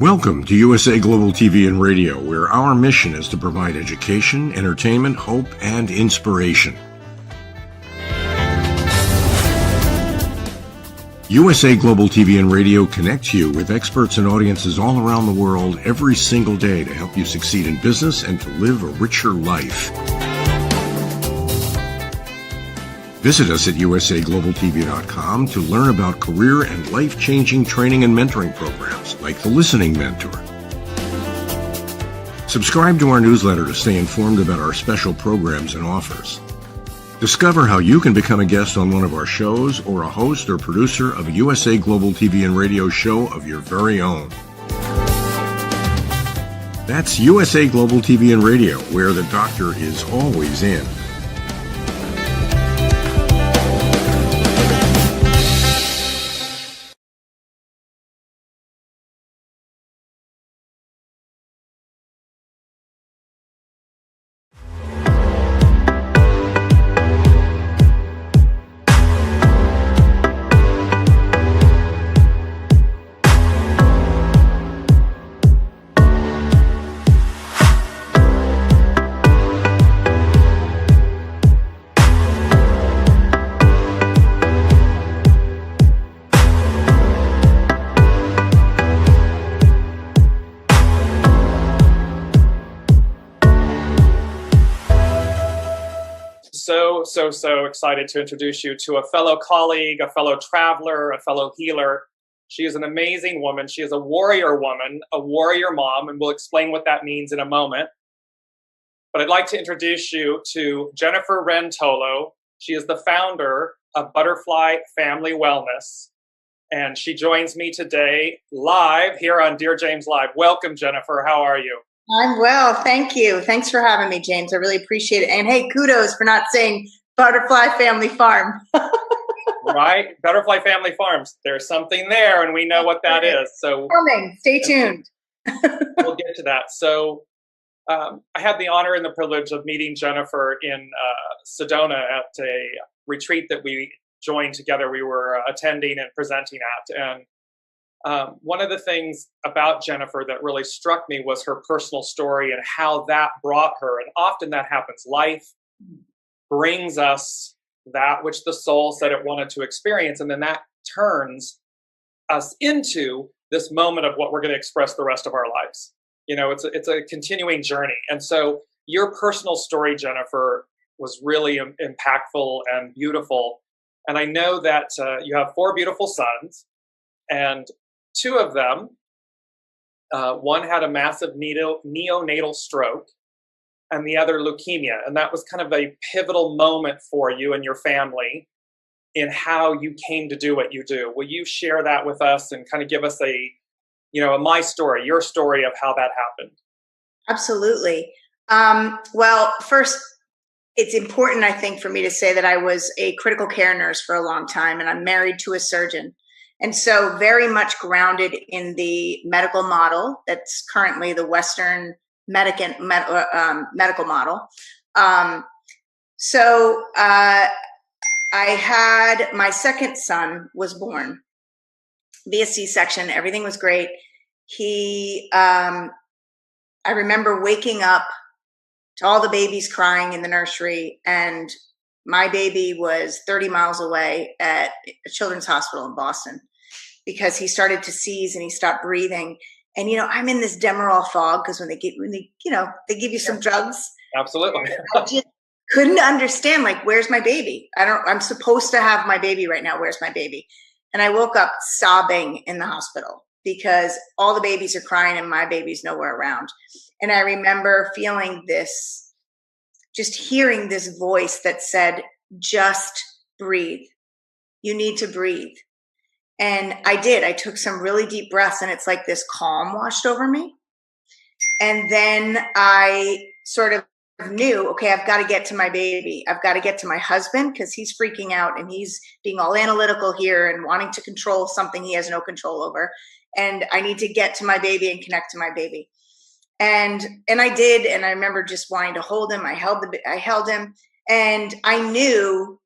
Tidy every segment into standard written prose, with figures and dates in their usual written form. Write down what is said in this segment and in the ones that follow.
Welcome to USA Global TV and Radio, where our mission is to provide education, entertainment, hope, and inspiration. USA Global TV and Radio connects you with experts and audiences all around the world every single day to help you succeed in business and to live a richer life. Visit us at usaglobaltv.com to learn about career and life-changing training and mentoring programs like the Listening Mentor. Subscribe to our newsletter to stay informed about our special programs and offers. Discover how you can become a guest on one of our shows or a host or producer of a USA Global TV and Radio show of your very own. That's USA Global TV and Radio, where the doctor is always in. So excited to introduce you to a fellow colleague, a fellow traveler, a fellow healer. She is an amazing woman. She is a warrior woman, a warrior mom, and we'll explain what that means in a moment. But I'd like to introduce you to Jennifer Wren Tolo. She is the founder of Butterfly Family Wellness, and she joins me today live here on Dearjames Live. Welcome, Jennifer. How are you? I'm well, thank you. Thanks for having me, James. I really appreciate it. And hey, kudos for not saying Butterfly Family Farm. Right? Butterfly Family Farms. There's something there, and we know what that is. So coming. Stay tuned. We'll get to that. So I had the honor and the privilege of meeting Jennifer in Sedona at a retreat that we joined together. We were attending and presenting at. And one of the things about Jennifer that really struck me was her personal story and how that brought her. And often that happens. Life brings us that which the soul said it wanted to experience. And then that turns us into this moment of what we're going to express the rest of our lives. You know, it's a continuing journey. And so your personal story, Jennifer, was really impactful and beautiful. And I know that you have 4 beautiful sons, and 2 of them, one had a massive neonatal stroke and the other leukemia. And that was kind of a pivotal moment for you and your family in how you came to do what you do. Will you share that with us and kind of give us a my story, your story of how that happened? Absolutely. Well, first, it's important, I think, for me to say that I was a critical care nurse for a long time, and I'm married to a surgeon. And so very much grounded in the medical model that's currently the Western medical model. So I had my second son was born via C-section. Everything was great. I remember waking up to all the babies crying in the nursery, and my baby was 30 miles away at a children's hospital in Boston, because he started to seize and he stopped breathing. And, I'm in this Demerol fog, because when they give you some drugs. Absolutely. I just couldn't understand, like, where's my baby? I'm supposed to have my baby right now. Where's my baby? And I woke up sobbing in the hospital because all the babies are crying and my baby's nowhere around. And I remember feeling this, just hearing this voice that said, just breathe. You need to breathe. And I did. I took some really deep breaths, and it's like this calm washed over me. And then I sort of knew, okay, I've got to get to my baby. I've got to get to my husband, because he's freaking out and he's being all analytical here and wanting to control something he has no control over. And I need to get to my baby and connect to my baby. And I did. And I remember just wanting to hold him. I held him, and I knew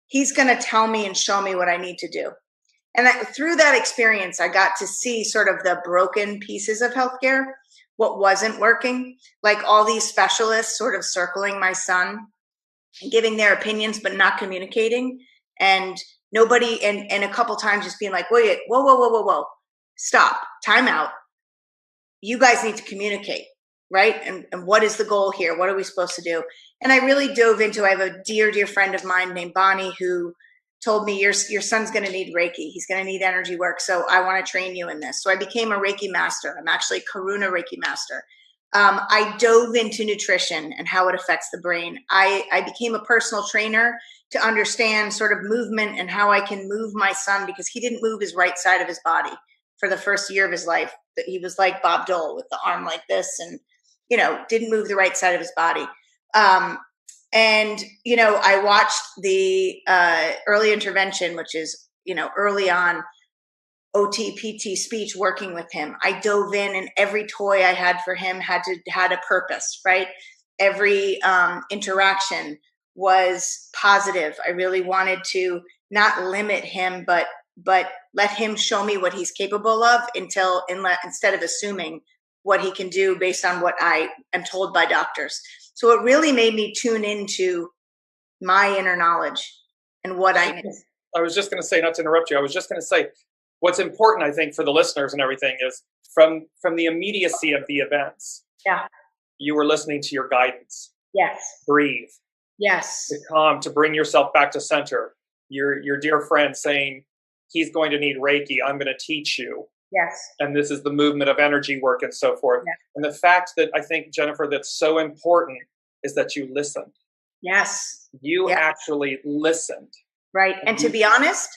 he's going to tell me and show me what I need to do. And through that experience, I got to see sort of the broken pieces of healthcare, what wasn't working, like all these specialists sort of circling my son and giving their opinions, but not communicating. And nobody, and a couple times just being like, wait, whoa, stop, time out. You guys need to communicate, right? And what is the goal here? What are we supposed to do? And I really dove into, I have a dear friend of mine named Bonnie who told me, your son's going to need Reiki. He's going to need energy work. So I want to train you in this. So I became a Reiki master. I'm actually a Karuna Reiki master. I dove into nutrition and how it affects the brain. I became a personal trainer to understand sort of movement and how I can move my son, because he didn't move his right side of his body for the first year of his life. He was like Bob Dole with the arm like this and, didn't move the right side of his body. And, I watched the early intervention, which is, early on OT, PT, speech, working with him. I dove in, and every toy I had for him had a purpose, right? Every interaction was positive. I really wanted to not limit him, but let him show me what he's capable of instead of assuming what he can do based on what I am told by doctors. So it really made me tune into my inner knowledge and what I knew. I was just going to say, not to interrupt you, I was just going to say, what's important, I think, for the listeners and everything is from the immediacy of the events. Yeah. You were listening to your guidance. Yes. Breathe. Yes. To calm, to bring yourself back to center. Your dear friend saying, he's going to need Reiki, I'm going to teach you. Yes. And this is the movement of energy work and so forth. Yeah. And the fact that I think, Jennifer, that's so important is that you listened. Yes. You actually listened. Right. And to be honest,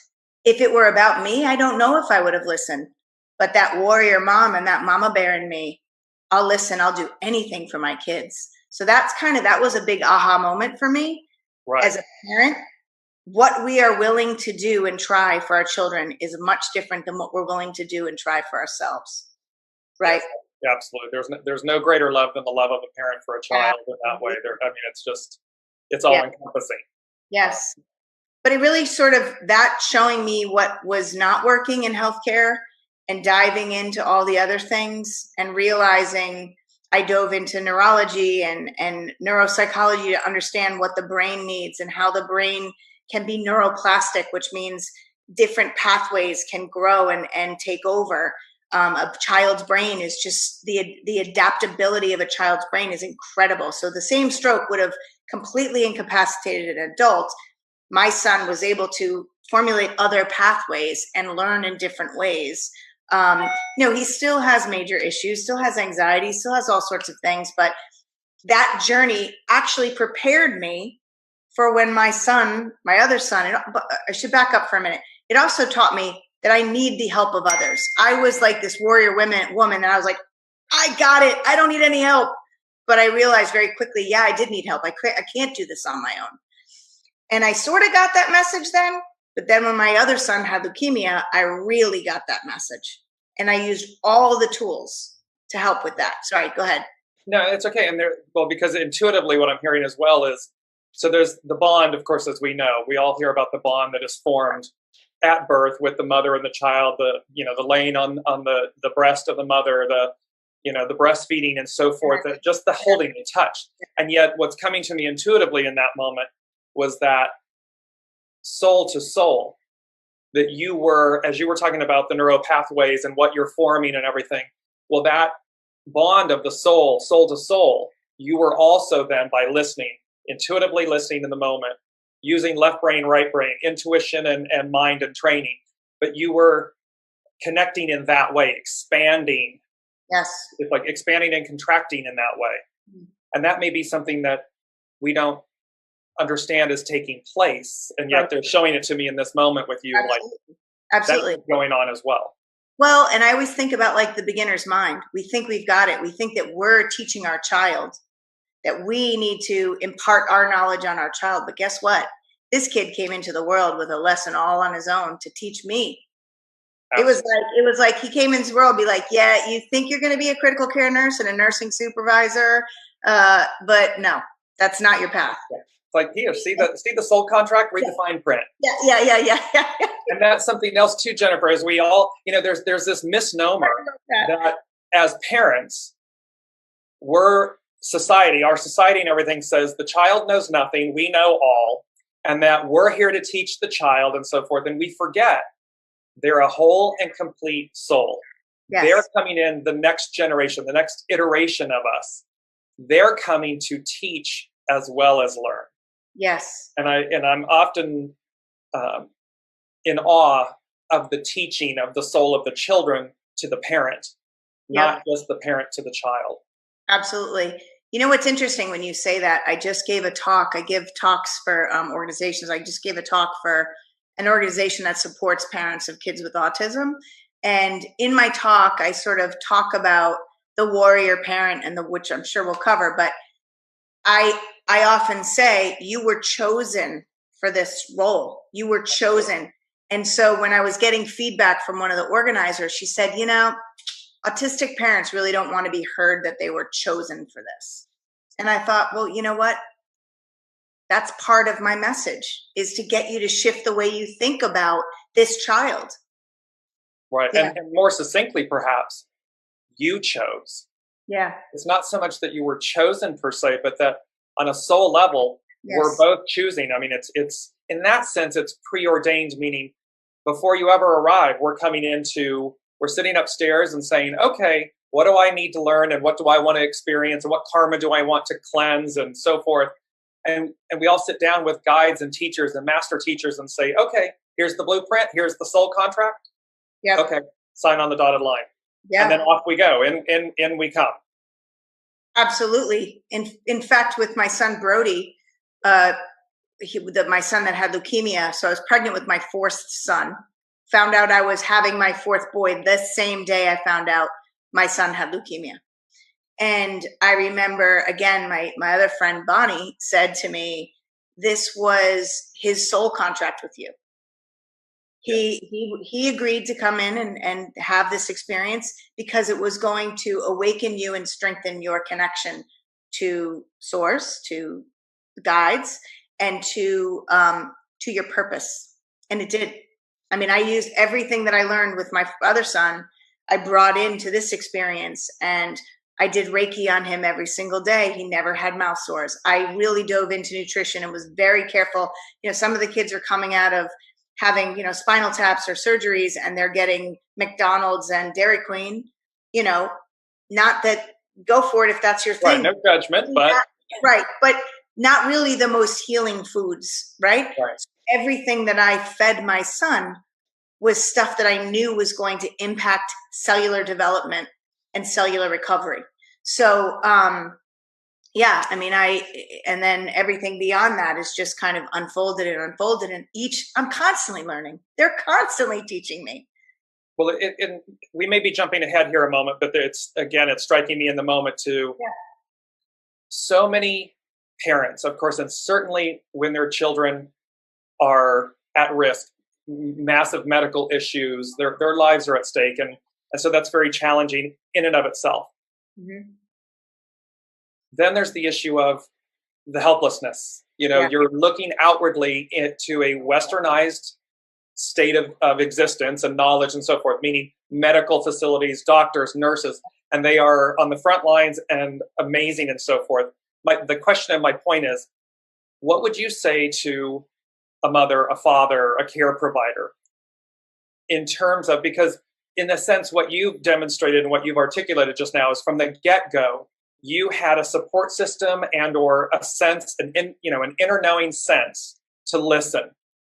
if it were about me, I don't know if I would have listened. But that warrior mom and that mama bear in me, I'll listen. I'll do anything for my kids. So that was a big aha moment for me as a parent. What we are willing to do and try for our children is much different than what we're willing to do and try for ourselves. Right. Yeah, absolutely. There's no greater love than the love of a parent for a child in that way. It's all encompassing. Yes. But it really sort of that showing me what was not working in healthcare and diving into all the other things and realizing I dove into neurology and neuropsychology to understand what the brain needs and how the brain can be neuroplastic, which means different pathways can grow and take over. A child's brain is just the adaptability of a child's brain is incredible. So the same stroke would have completely incapacitated an adult. My son was able to formulate other pathways and learn in different ways. He still has major issues, still has anxiety, still has all sorts of things, but that journey actually prepared me for when my other son, I should back up for a minute. It also taught me that I need the help of others. I was like this warrior woman, and I was like, I got it. I don't need any help. But I realized very quickly, I did need help. I can't do this on my own. And I sort of got that message then. But then when my other son had leukemia, I really got that message. And I used all the tools to help with that. Sorry, go ahead. No, it's okay. And because intuitively what I'm hearing as well is, so there's the bond, of course, as we know. We all hear about the bond that is formed at birth with the mother and the child, the laying on the breast of the mother, the breastfeeding and so forth, and just the holding, the touch. And yet what's coming to me intuitively in that moment was that soul to soul, that you were, as you were talking about the neural pathways and what you're forming and everything, well, that bond of the soul to soul, you were also then, by listening, intuitively listening in the moment, using left brain, right brain, intuition and mind and training, but you were connecting in that way, expanding. Yes. It's like expanding and contracting in that way. Mm-hmm. And that may be something that we don't understand is taking place, and yet they're showing it to me in this moment with you. Absolutely. That's going on as well. Well, and I always think about like the beginner's mind. We think we've got it. We think that we're teaching our child, that we need to impart our knowledge on our child. But guess what? This kid came into the world with a lesson all on his own to teach me. Absolutely. It was like he came into the world, be like, yeah, you think you're going to be a critical care nurse and a nursing supervisor, but no, that's not your path. Yeah. It's like, here, see the soul contract, read the fine print. Yeah. And that's something else too, Jennifer, as we all, there's this misnomer that as parents, our society and everything says the child knows nothing, we know all, and that we're here to teach the child and so forth. And we forget they're a whole and complete soul. Yes. They're coming in the next generation, the next iteration of us. They're coming to teach as well as learn. Yes. And I'm often in awe of the teaching of the soul of the children to the parent, not just the parent to the child. Absolutely. You know what's interesting when you say that? I just gave a talk. I give talks for organizations. I just gave a talk for an organization that supports parents of kids with autism. And in my talk, I sort of talk about the warrior parent, which I'm sure we'll cover. But I often say, you were chosen for this role. You were chosen. And so when I was getting feedback from one of the organizers, she said, autistic parents really don't want to be heard that they were chosen for this. And I thought, well, you know what? That's part of my message, is to get you to shift the way you think about this child. Right. Yeah. And more succinctly, perhaps, you chose. Yeah. It's not so much that you were chosen per se, but that on a soul level, yes, we're both choosing. I mean, it's in that sense, it's preordained, meaning before you ever arrive, we're sitting upstairs and saying, okay, what do I need to learn, and what do I want to experience, and what karma do I want to cleanse, and so forth. And we all sit down with guides and teachers and master teachers and say, okay, here's the blueprint, here's the soul contract. Yeah. Okay, sign on the dotted line. Yeah. And then off we go, in we come. Absolutely. In fact, with my son Brody, my son that had leukemia, so I was pregnant with my fourth son, found out I was having my fourth boy the same day I found out my son had leukemia. And I remember, again, my other friend Bonnie said to me, this was his soul contract with you. He agreed to come in and have this experience because it was going to awaken you and strengthen your connection to source, to guides, and to your purpose. And it did. I mean, I used everything that I learned with my other son. I brought into this experience, and I did Reiki on him every single day. He never had mouth sores. I really dove into nutrition and was very careful. Some of the kids are coming out of having, spinal taps or surgeries, and they're getting McDonald's and Dairy Queen, not that, go for it if that's your thing. Right, no judgment, but. Right, but not really the most healing foods, right? Right. Everything that I fed my son was stuff that I knew was going to impact cellular development and cellular recovery. So, and then everything beyond that is just kind of unfolded, and I'm constantly learning. They're constantly teaching me. Well, we may be jumping ahead here a moment, but it's striking me in the moment too. Yeah. So many parents, of course, and certainly when their children are at risk, massive medical issues, their lives are at stake. And so that's very challenging in and of itself. Mm-hmm. Then there's the issue of the helplessness. You're looking outwardly into a westernized state of existence and knowledge and so forth, meaning medical facilities, doctors, nurses, and they are on the front lines and amazing and so forth. The question and my point is, what would you say to a mother, a father, a care provider in terms of, because in a sense, what you've demonstrated and what you've articulated just now is from the get-go, you had a support system and or a sense, an inner knowing sense to listen.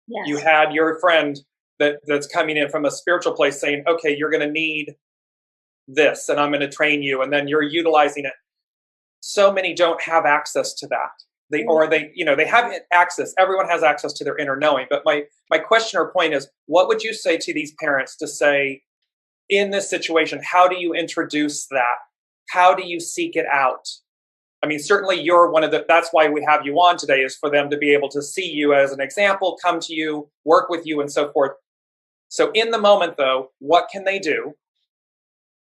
Yes. You had your friend that's coming in from a spiritual place saying, okay, you're going to need this and I'm going to train you, and then you're utilizing it. So many don't have access to that. They have access. Everyone has access to their inner knowing. But my question or point is, what would you say to these parents to say, in this situation, how do you introduce that? How do you seek it out? I mean, certainly you're that's why we have you on today, is for them to be able to see you as an example, come to you, work with you, and so forth. So in the moment, though, what can they do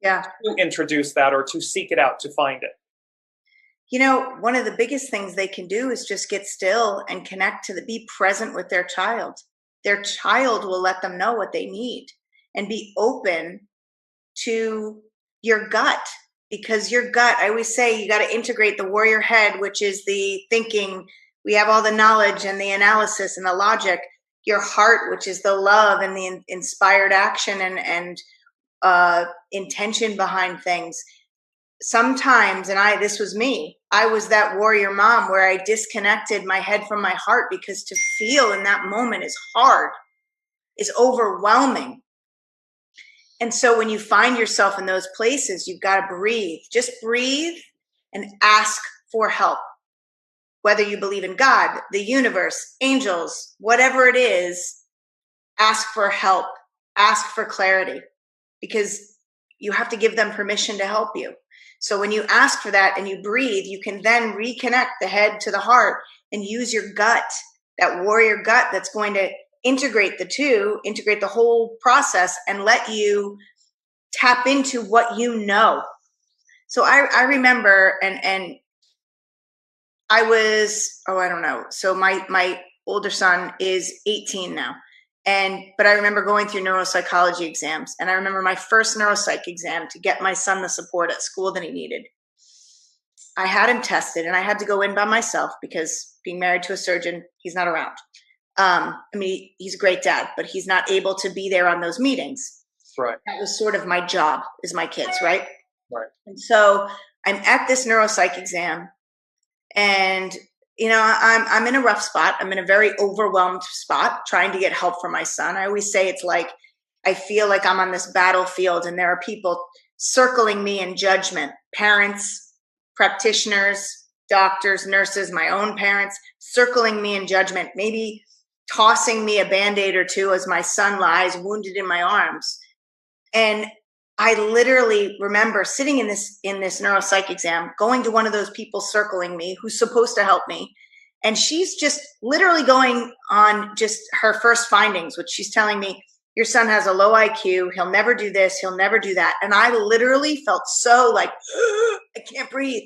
to introduce that or to seek it out, to find it? One of the biggest things they can do is just get still and connect be present with their child. their child will let them know what they need, and be open to your gut. Because your gut, I always say, you got to integrate the warrior head, which is the thinking. We have all the knowledge and the analysis and the logic. Your heart, which is the love and the inspired action and intention behind things. Sometimes, and this was me, I was that warrior mom where I disconnected my head from my heart, because to feel in that moment is hard, is overwhelming. And so when you find yourself in those places, you've got to breathe. Just breathe and ask for help. Whether you believe in God, the universe, angels, whatever it is, ask for help, ask for clarity, because you have to give them permission to help you. So when you ask for that and you breathe, you can then reconnect the head to the heart and use your gut, that warrior gut that's going to integrate the two, integrate the whole process, and let you tap into what you know. So I remember, and I was, I don't know. So my older son is 18 now. But I remember going through neuropsychology exams, and I remember my first neuropsych exam to get my son the support at school that he needed. I had him tested, and I had to go in by myself because being married to a surgeon, he's not around. I mean, he's a great dad, but he's not able to be there on those meetings. Right. That was sort of my job, is my kids, right? Right. And so I'm at this neuropsych exam, and I'm in a rough spot. I'm in a very overwhelmed spot trying to get help for my son. I always say it's like I feel like I'm on this battlefield, and there are people circling me in judgment, parents, practitioners, doctors, nurses, my own parents, circling me in judgment, maybe tossing me a Band-Aid or two as my son lies wounded in my arms. And I literally remember sitting in this neuropsych exam, going to one of those people circling me who's supposed to help me. And she's just literally going on just her first findings, which she's telling me, your son has a low IQ. He'll never do this. He'll never do that. And I literally felt so like, I can't breathe.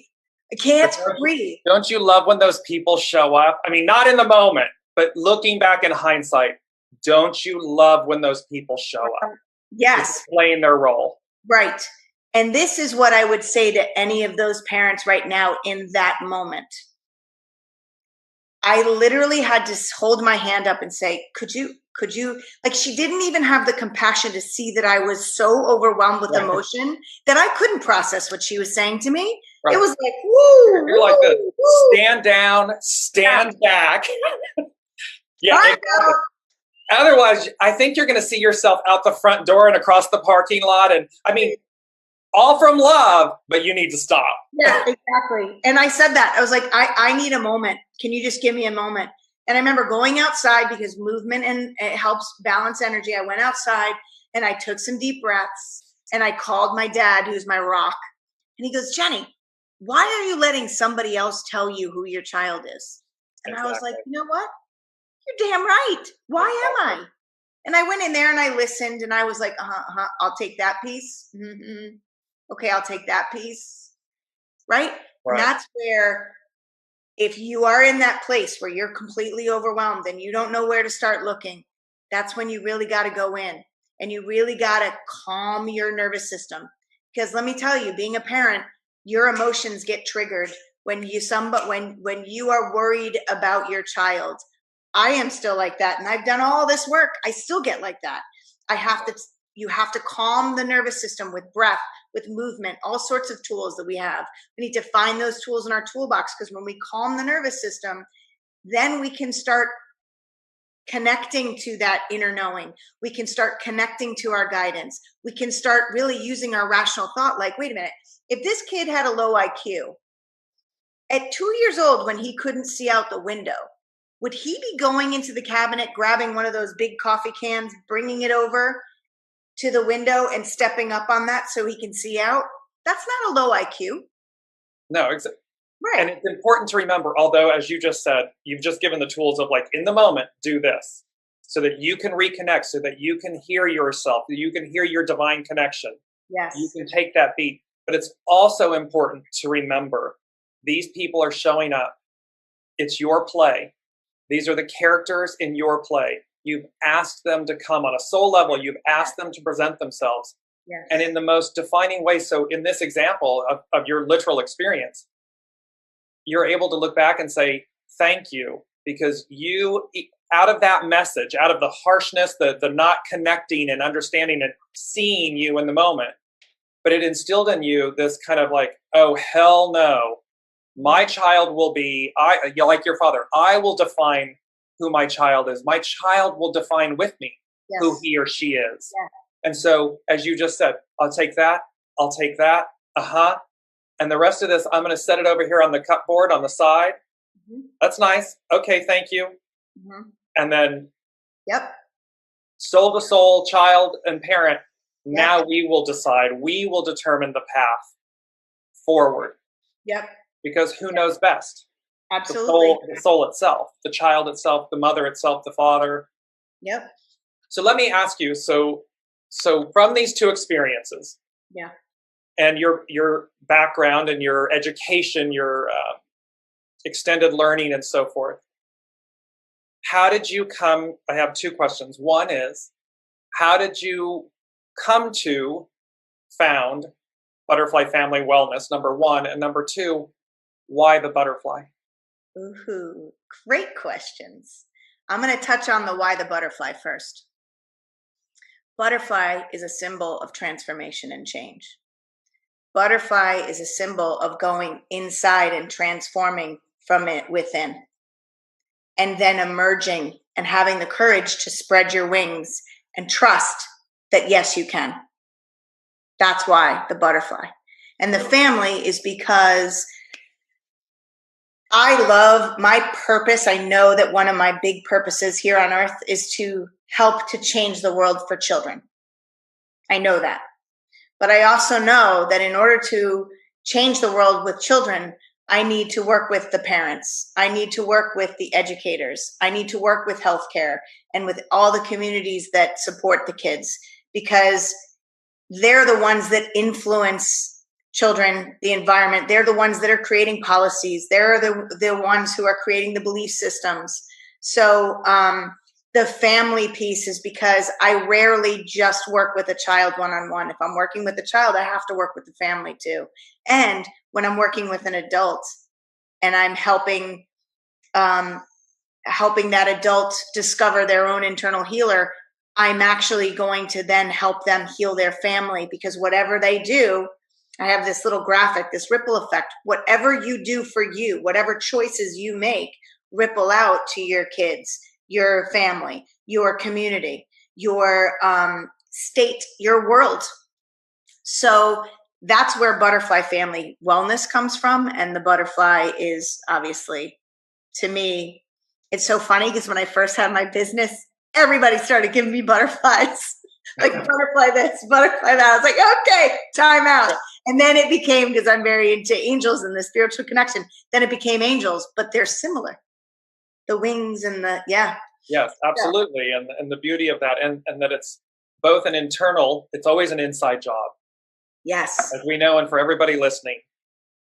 I can't breathe. Don't you love when those people show up? I mean, not in the moment, but looking back in hindsight, don't you love when those people show up? Yes. Playing their role. Right. And this is what I would say to any of those parents right now in that moment. I literally had to hold my hand up and say, could you, like, she didn't even have the compassion to see that I was so overwhelmed with emotion that I couldn't process what she was saying to me. Right. It was like, woo. You're like this. Stand down, stand back. Yeah. Exactly. Otherwise, I think you're going to see yourself out the front door and across the parking lot. And I mean, all from love, but you need to stop. Yeah, exactly. And I said that. I was like, I need a moment. Can you just give me a moment? And I remember going outside because movement and it helps balance energy. I went outside and I took some deep breaths and I called my dad, who's my rock. And he goes, Jenny, why are you letting somebody else tell you who your child is? And exactly. I was like, you know what? You're damn right. Why am I? And I went in there and I listened and I was like, I'll take that piece. Mm-hmm. Okay, I'll take that piece. Right? And that's where, if you are in that place where you're completely overwhelmed and you don't know where to start looking, that's when you really got to go in and you really got to calm your nervous system. Because let me tell you, being a parent, your emotions get triggered when you are worried about your child. I am still like that. And I've done all this work. I still get like that. You have to calm the nervous system with breath, with movement, all sorts of tools that we have. We need to find those tools in our toolbox, because when we calm the nervous system, then we can start connecting to that inner knowing. We can start connecting to our guidance. We can start really using our rational thought. Like, wait a minute, if this kid had a low IQ, at 2 years old, when he couldn't see out the window, would he be going into the cabinet, grabbing one of those big coffee cans, bringing it over to the window and stepping up on that so he can see out? That's not a low IQ. No, exactly. Right. And it's important to remember, although, as you just said, you've just given the tools of, like, in the moment, do this, so that you can reconnect, so that you can hear yourself, that you can hear your divine connection. Yes. You can take that beat. But it's also important to remember, these people are showing up. It's your play. These are the characters in your play. You've asked them to come on a soul level. You've asked them to present themselves. Yes. And in the most defining way. So in this example of your literal experience, you're able to look back and say, thank you, because you, out of that message, out of the harshness, the not connecting and understanding and seeing you in the moment, but it instilled in you this kind of like, oh, hell no. My child will be, like your father, I will define who my child is. My child will define with me who he or she is. Yeah. And so, as you just said, I'll take that. I'll take that. And the rest of this, I'm going to set it over here on the cupboard on the side. Mm-hmm. That's nice. Okay, thank you. Mm-hmm. And then, soul to soul, child and parent. Now we will decide. We will determine the path forward. Yep. Because who knows best? Absolutely. The soul itself, the child itself, the mother itself, the father. Yep. So let me ask you. So from these two experiences, and your background and your education, your extended learning and so forth, how did you come? I have two questions. One is, how did you come to found Butterfly Family Wellness, number one, and number two, why the butterfly? Ooh, great questions. I'm going to touch on the why the butterfly first. Butterfly is a symbol of transformation and change. Butterfly is a symbol of going inside and transforming from it within, and then emerging and having the courage to spread your wings and trust that, yes, you can. That's why the butterfly. And the family is because I love my purpose. I know that one of my big purposes here on earth is to help to change the world for children. I know that. But I also know that in order to change the world with children, I need to work with the parents. I need to work with the educators. I need to work with healthcare and with all the communities that support the kids, because they're the ones that influence children, the environment. They're the ones that are creating policies. They're the ones who are creating the belief systems. So the family piece is because I rarely just work with a child one-on-one. If I'm working with a child, I have to work with the family too. And when I'm working with an adult and I'm helping that adult discover their own internal healer, I'm actually going to then help them heal their family, because whatever they do, I have this little graphic, this ripple effect. Whatever you do for you, whatever choices you make, ripple out to your kids, your family, your community, your state, your world. So that's where Butterfly Family Wellness comes from. And the butterfly is obviously, to me, it's so funny because when I first had my business, everybody started giving me butterflies. Like butterfly this, butterfly that. I was like, okay, time out. And then it became, because I'm very into angels and the spiritual connection, then it became angels, but they're similar. The wings and the, Yes, absolutely. And the beauty of that, and that it's both an internal, it's always an inside job. Yes. As we know, and for everybody listening,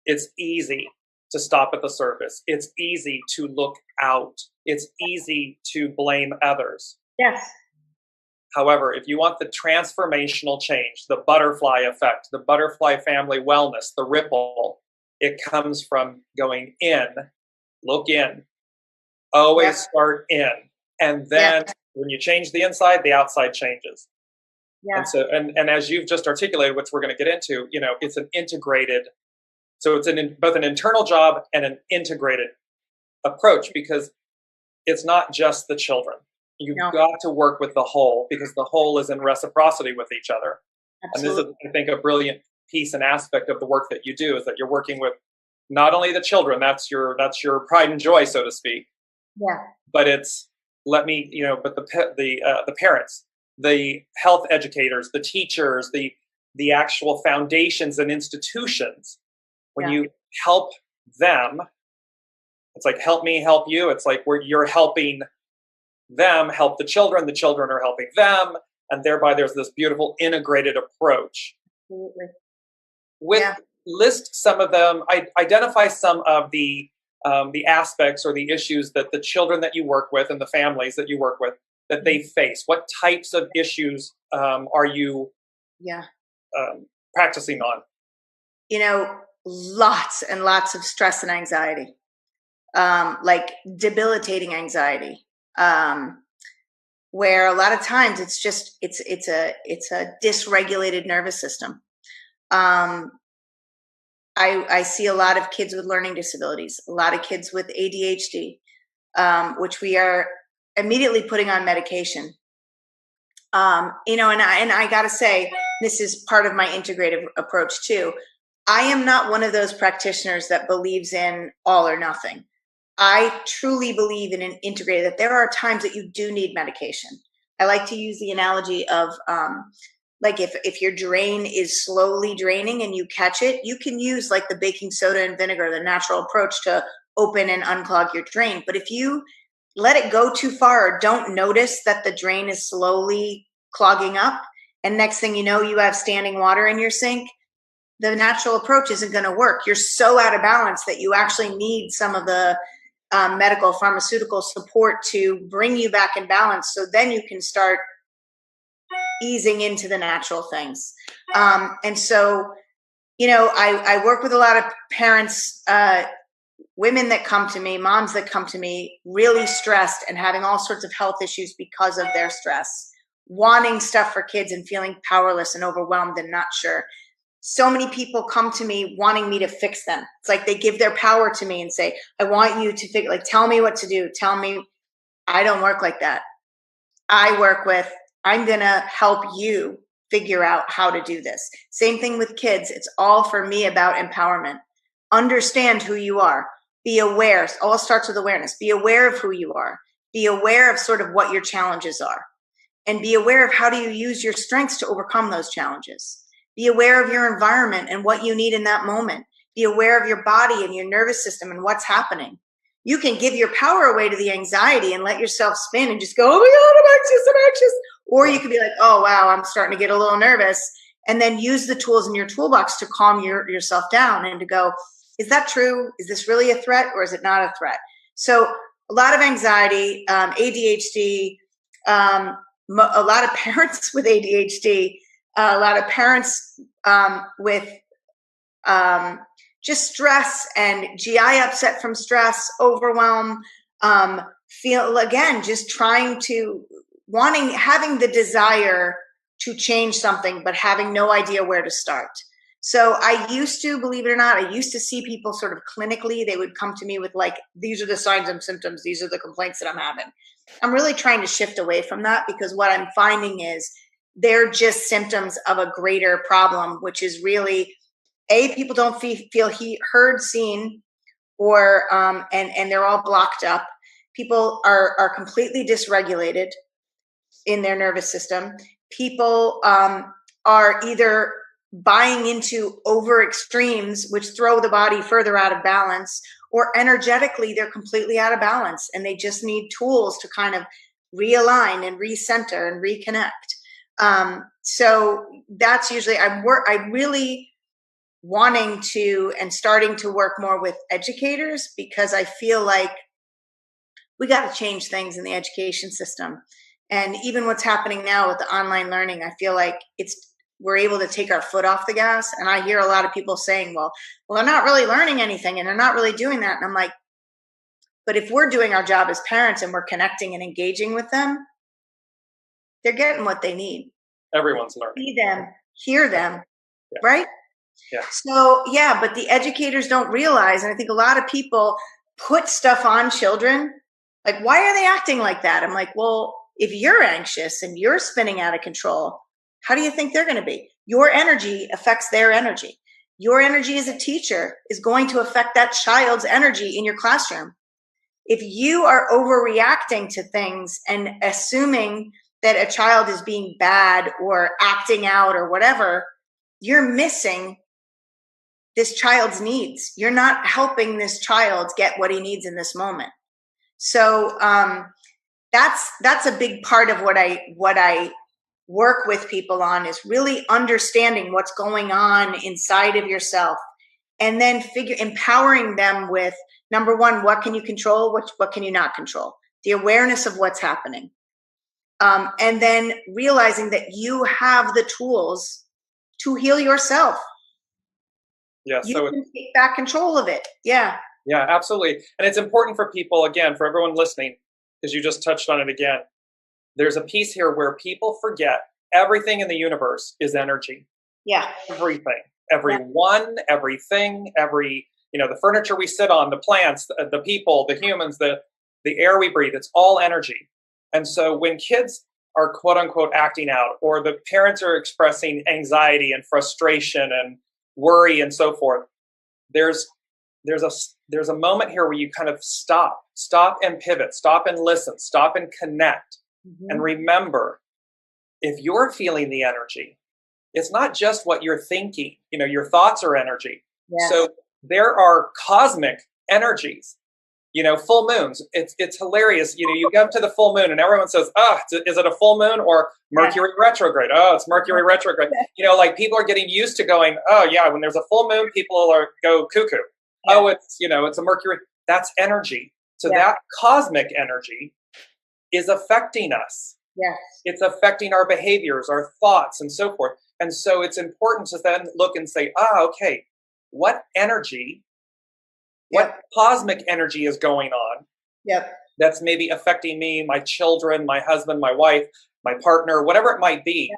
it's easy to stop at the surface. It's easy to look out. It's easy to blame others. Yes. However, if you want the transformational change, the butterfly effect, the butterfly family wellness, the ripple, it comes from going in, look in, always start in. And then when you change the inside, the outside changes. Yeah. And so, and as you've just articulated, which we're going to get into, it's an integrated, so it's both an internal job and an integrated approach, because it's not just the children. You've got to work with the whole, because the whole is in reciprocity with each other. Absolutely. And this is, I think, a brilliant piece and aspect of the work that you do, is that you're working with not only the children, that's your pride and joy, so to speak. Yeah. But it's, but the parents, the health educators, the teachers, the actual foundations and institutions. When you help them, it's like, help me, help you. It's like you're helping them help the children are helping them, and thereby there's this beautiful integrated approach. Absolutely. List some of them, identify some of the aspects or the issues that the children that you work with and the families that you work with that they face? What types of issues are you practicing on? Lots and lots of stress and anxiety, like debilitating anxiety, where a lot of times it's a dysregulated nervous system. I see a lot of kids with learning disabilities, a lot of kids with ADHD, which we are immediately putting on medication. And I got to say, this is part of my integrative approach too. I am not one of those practitioners that believes in all or nothing. I truly believe in an integrated, that there are times that you do need medication. I like to use the analogy of, like if your drain is slowly draining and you catch it, you can use like the baking soda and vinegar, the natural approach to open and unclog your drain. But if you let it go too far or don't notice that the drain is slowly clogging up, and next thing you know, you have standing water in your sink, the natural approach isn't going to work. You're so out of balance that you actually need some of the medical pharmaceutical support to bring you back in balance. So then you can start easing into the natural things. And so, I work with a lot of parents, women that come to me, moms that come to me really stressed and having all sorts of health issues because of their stress, wanting stuff for kids and feeling powerless and overwhelmed and not sure. So many people come to me wanting me to fix them. It's like they give their power to me and say, I want you to tell me what to do. Tell me. I don't work like that. I work with, I'm going to help you figure out how to do this. Same thing with kids. It's all for me about empowerment. Understand who you are. Be aware. It all starts with awareness. Be aware of who you are. Be aware of sort of what your challenges are. And be aware of how do you use your strengths to overcome those challenges. Be aware of your environment and what you need in that moment. Be aware of your body and your nervous system and what's happening. You can give your power away to the anxiety and let yourself spin and just go, oh my God, I'm anxious. Or you could be like, oh, wow, I'm starting to get a little nervous. And then use the tools in your toolbox to calm yourself down and to go, is that true? Is this really a threat or is it not a threat? So a lot of anxiety, ADHD, a lot of parents with ADHD, a lot of parents with just stress and GI upset from stress, overwhelm, feel again, just having the desire to change something, but having no idea where to start. So I used to, believe it or not, I used to see people sort of clinically, they would come to me with like, these are the signs and symptoms. These are the complaints that I'm having. I'm really trying to shift away from that because what I'm finding is they're just symptoms of a greater problem, which is really, people don't feel heard, seen, or and they're all blocked up. People are completely dysregulated in their nervous system. People are either buying into over extremes, which throw the body further out of balance, or energetically they're completely out of balance, and they just need tools to kind of realign and recenter and reconnect. So that's usually I'm really wanting to and starting to work more with educators because I feel like we got to change things in the education system. And even what's happening now with the online learning, I feel like we're able to take our foot off the gas. And I hear a lot of people saying, well, they're not really learning anything and they're not really doing that. And I'm like, but if we're doing our job as parents and we're connecting and engaging with them, they're getting what they need. Everyone's learning. See them, hear them, yeah. Right? Yeah. So, yeah, but the educators don't realize, and I think a lot of people put stuff on children. Like, why are they acting like that? I'm like, well, if you're anxious and you're spinning out of control, how do you think they're going to be? Your energy affects their energy. Your energy as a teacher is going to affect that child's energy in your classroom. If you are overreacting to things and assuming that a child is being bad or acting out or whatever, you're missing this child's needs. You're not helping this child get what he needs in this moment. So that's a big part of what I work with people on, is really understanding what's going on inside of yourself, and then empowering them with, number one, what can you control? What can you not control? The awareness of what's happening. And then realizing that you have the tools to heal yourself. Yeah, You so can take back control of it. Yeah. yeah, absolutely. And it's important for people, again, for everyone listening, because you just touched on it again. There's a piece here where people forget everything in the universe is energy. Yeah. Everything, everyone, everything, the furniture we sit on, the plants, the people, the humans, the air we breathe, it's all energy. And so when kids are quote unquote acting out, or the parents are expressing anxiety and frustration and worry and so forth, there's a moment here where you kind of stop and pivot, stop and listen, stop and connect, and remember, if you're feeling the energy, it's not just what you're thinking. Your thoughts are energy. Yes. So there are cosmic energies. Full moons. It's hilarious. You come to the full moon and everyone says, is it a full moon or Mercury retrograde? Oh, it's Mercury retrograde. Like people are getting used to going, oh yeah, when there's a full moon, people go cuckoo. Yeah. Oh, it's a Mercury. That's energy. So that cosmic energy is affecting us. Yes. It's affecting our behaviors, our thoughts, and so forth. And so it's important to then look and say, okay, what energy, what cosmic energy is going on that's maybe affecting me, my children, my husband, my wife, my partner, whatever it might be,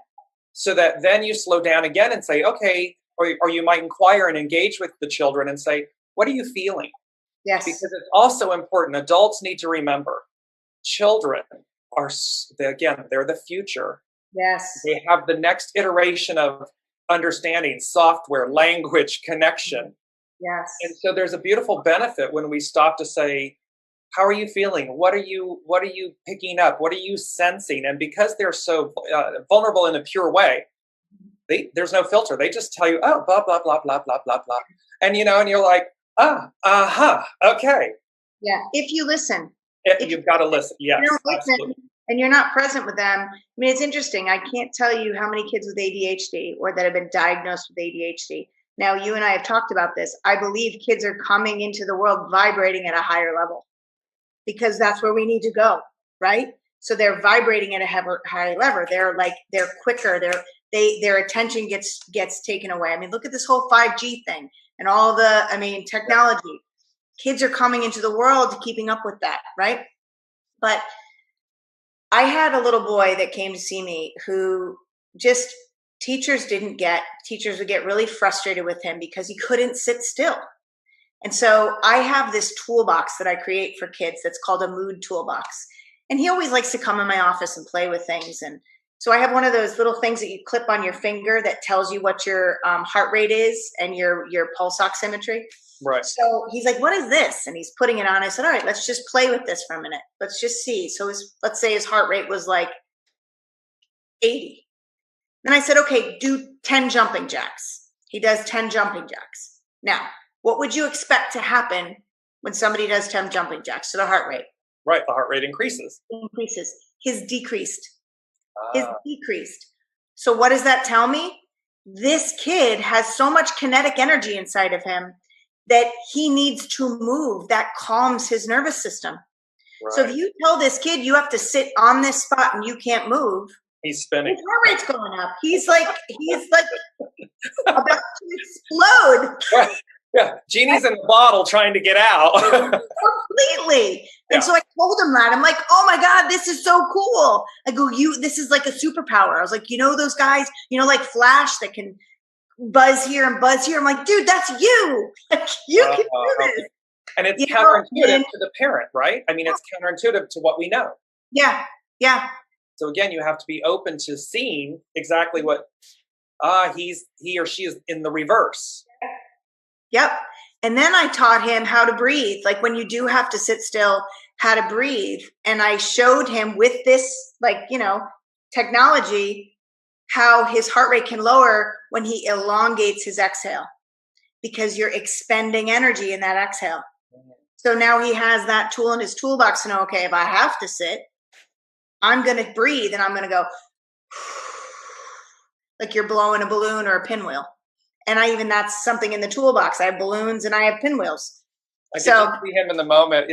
so that then you slow down again and say, okay, or you might inquire and engage with the children and say, what are you feeling? Yes. Because it's also important. Adults need to remember, children are, again, they're the future. Yes. They have the next iteration of understanding, software, language, connection. Yes. And so there's a beautiful benefit when we stop to say, how are you feeling? What are you picking up? What are you sensing? And because they're so vulnerable in a pure way, there's no filter. They just tell you, oh, blah, blah, blah, blah, blah, blah, blah. And, and you're like, okay. Yeah. If you listen. You've got to listen. Yes, absolutely. And you're not present with them. I mean, it's interesting. I can't tell you how many kids with ADHD or that have been diagnosed with ADHD. Now, you and I have talked about this. I believe kids are coming into the world vibrating at a higher level because that's where we need to go, right? So they're vibrating at a higher level. They're quicker. Their attention gets taken away. I mean, look at this whole 5G thing and all technology. Kids are coming into the world keeping up with that, right? But I had a little boy that came to see me who just teachers would get really frustrated with him because he couldn't sit still. And so I have this toolbox that I create for kids that's called a mood toolbox. And he always likes to come in my office and play with things. And so I have one of those little things that you clip on your finger that tells you what your heart rate is and your pulse oximetry. Right. So he's like, what is this? And he's putting it on. I said, all right, let's just play with this for a minute. Let's just see. So let's say his heart rate was like 80. Then I said, okay, do 10 jumping jacks. He does 10 jumping jacks. Now, what would you expect to happen when somebody does 10 jumping jacks to the heart rate? Right. The heart rate increases. His decreased. So what does that tell me? This kid has so much kinetic energy inside of him that he needs to move. That calms his nervous system. Right. So if you tell this kid you have to sit on this spot and you can't move, he's spinning. His heart rate's going up. He's like about to explode. Right. Yeah, genie's in the bottle trying to get out. Completely. And so I told him that. I'm like, oh my God, this is so cool. I go, this is like a superpower. I was like, those guys, like Flash that can buzz here and buzz here. I'm like, dude, that's you. Like, you can do this. And it's counterintuitive to the parent, right? I mean, it's counterintuitive to what we know. Yeah. Yeah. So again, you have to be open to seeing exactly what he or she is in the reverse. Yep. And then I taught him how to breathe. Like when you do have to sit still, how to breathe. And I showed him with this, technology, how his heart rate can lower when he elongates his exhale because you're expending energy in that exhale. So now he has that tool in his toolbox to know, okay, if I have to sit, I'm going to breathe and I'm going to go like you're blowing a balloon or a pinwheel. And that's something in the toolbox. I have balloons and I have pinwheels. I could just see him in the moment.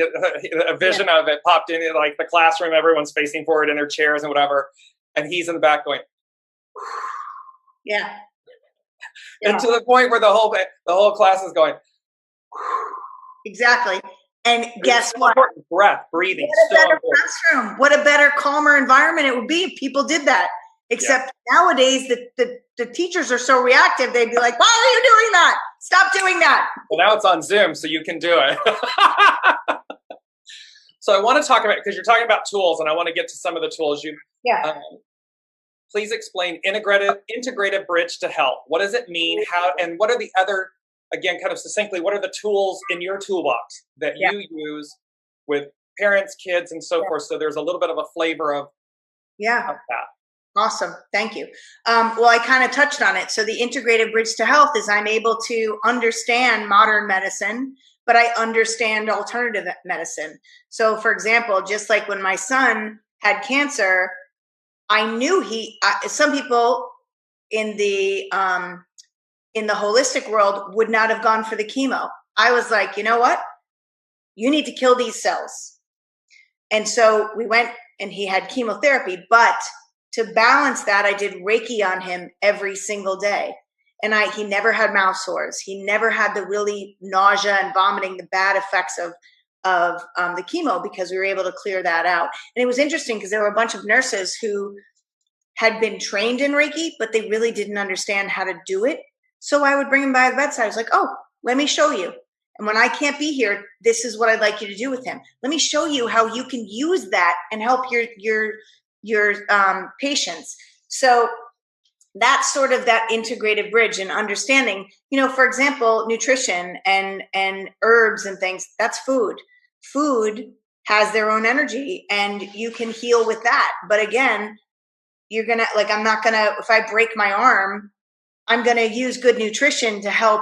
A vision of it popped in, like the classroom, everyone's facing forward in their chairs and whatever. And he's in the back going, yeah. And to the point where the whole class is going, exactly. And guess what? Breath, breathing. What a better classroom. What a better, calmer environment it would be if people did that. Except nowadays, the teachers are so reactive. They'd be like, why are you doing that? Stop doing that. Well, now it's on Zoom, so you can do it. So I want to talk about, because you're talking about tools, and I want to get to some of the tools you. Yeah. Please explain integrative bridge to health. What does it mean? How, and what are the other, again, kind of succinctly, what are the tools in your toolbox that you use with parents, kids, and so forth? So there's a little bit of a flavor of that. Awesome. Thank you. Well, I kind of touched on it. So the integrative bridge to health is I'm able to understand modern medicine, but I understand alternative medicine. So for example, just like when my son had cancer, I knew some people in the holistic world would not have gone for the chemo. I was like, you know what? You need to kill these cells. And so we went and he had chemotherapy, but to balance that, I did Reiki on him every single day. And he never had mouth sores. He never had the really nausea and vomiting, the bad effects of the chemo, because we were able to clear that out. And it was interesting because there were a bunch of nurses who had been trained in Reiki, but they really didn't understand how to do it. So I would bring him by the bedside. I was like, oh, let me show you. And when I can't be here, this is what I'd like you to do with him. Let me show you how you can use that and help your patients. So that's sort of that integrative bridge and understanding, for example, nutrition and herbs and things, that's food. Food has their own energy and you can heal with that. But again, if I break my arm, I'm going to use good nutrition to help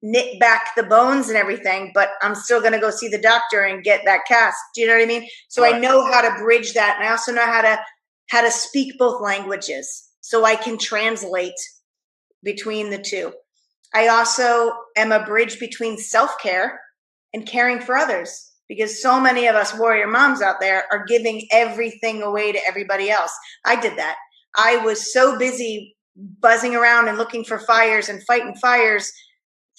knit back the bones and everything, but I'm still going to go see the doctor and get that cast. Do you know what I mean? So I know how to bridge that. And I also know how to speak both languages so I can translate between the two. I also am a bridge between self-care and caring for others, because so many of us warrior moms out there are giving everything away to everybody else. I did that. I was so busy buzzing around and looking for fires and fighting fires